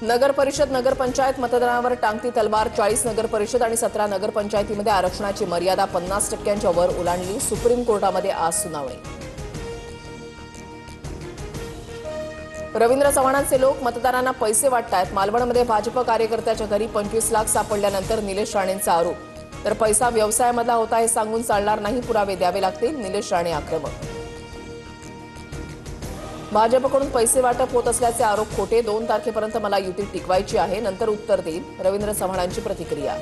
नगर परिषद नगरपंचायत मतदानावर टांगती तलवार 40 नगर परिषद आणि 17 नगरपंचायतीमध्ये आरक्षणाची मर्यादा 50% वर ओलांडली। सुप्रीम कोर्टामध्ये आज सुनावणी। रवींद्र चव्हाणांचे लोक मतदारांना पैसे वाटतायत। मालवणमध्ये भाजप कार्यकर्त्याच्या घरी 25 लाख सापडल्यानंतर निलेश राणेंचा आरोप। तर पैसा व्यवसायामधला होता हे सांगून चालणार नाही, पुरावे द्यावे लागतील, निलेश राणे आक्रमक। भाजपकडून पैसे वाटप होत असल्याचे आरोप खोटे। 2 तारखेपर्यंत मला युती टिकवायची आहे, नंतर उत्तर देईल, रवींद्र चव्हाणांची प्रतिक्रिया।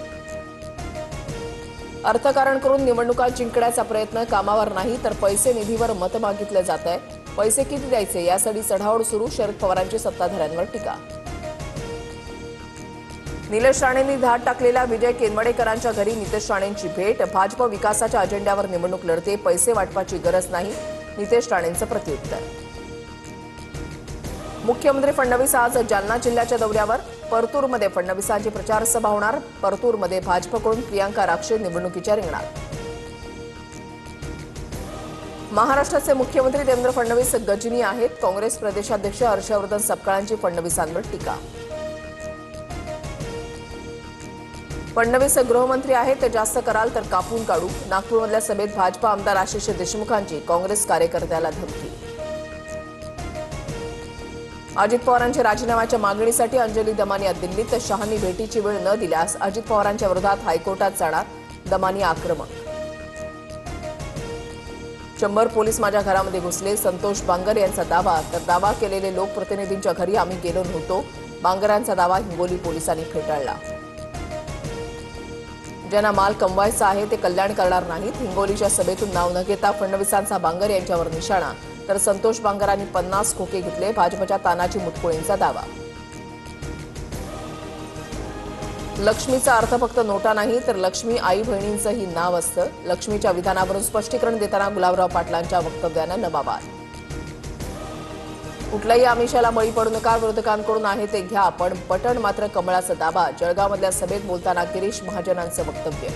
अर्थकारण करून निवडणुका जिंकण्याचा प्रयत्न, कामावर नाही तर पैसे निधीवर मत मागितले जात आहे। पैसे किती द्यायचे यासाठी चढाओढ सुरू, शरद पवारांची सत्ताधाऱ्यांवर टीका। निलेश राणेंनी धाड टाकलेल्या विजय केनवडेकरांच्या घरी नितेश राणेंची भेट। भाजप विकासाच्या अजेंड्यावर निवडणूक लढते, पैसे वाटपाची गरज नाही, नितेश राणेंचं प्रत्युत्तर। मुख्यमंत्री फडणवीस आज जालना जिल्ह्याच्या दौऱ्यावर। परतूरमध्ये फडणवीसांची प्रचार सभा होणार। परतूरमध्ये भाजपकडून प्रियांका राक्षे निवडणुकीच्या रिंगणात। महाराष्ट्राचे मुख्यमंत्री देवेंद्र फडणवीस गजनी आहेत। काँग्रेस प्रदेशाध्यक्ष हर्षवर्धन सपकाळांची फडणवीसांवर टीका। फडणवीस गृहमंत्री आहेत, जास्त कराल तर कापून काढू। नागपूरमधल्या सभेत भाजपा आमदार आशिष देशमुखांची काँग्रेस कार्यकर्त्याला धमकी। अजित पवारांच्या राजीनाम्याच्या मागणीसाठी अंजली दमानी आज दिल्लीत। शहांनी भेटीची वेळ न दिल्यास अजित पवारांच्या विरोधात हायकोर्टात जाणार, दमानी आक्रमक। 100 पोलीस माझ्या घरामध्ये घुसले, संतोष बांगर यांचा दावा। तर दावा केलेले लोकप्रतिनिधींच्या घरी आम्ही गेलो नव्हतो, बांगरांचा दावा हिंगोली पोलिसांनी फेटाळला। ज्यांना माल कमवायचा आहे ते कल्याण करणार नाहीत। हिंगोलीच्या सभेतून नाव न घेता फडणवीसांचा बांगर यांच्यावर निशाणा। तर संतोष बांगरांनी 50 खोके घेतले, भाजपच्या तानाजी मुटकुळेंचा दावा। लक्ष्मीचा अर्थ फक्त नोटा नाही तर लक्ष्मी आई बहिणींचंही नाव असतं। लक्ष्मीच्या विधानावरून स्पष्टीकरण देताना गुलाबराव पाटलांच्या वक्तव्यानं नवाबाद। कुठल्याही आमिषाला बळी पडू नका, विरोधकांकडून आहे ते घ्या, पण बटण मात्र कमळाचा दावा। जळगावमधल्या सभेत बोलताना गिरीश महाजनांचं वक्तव्य।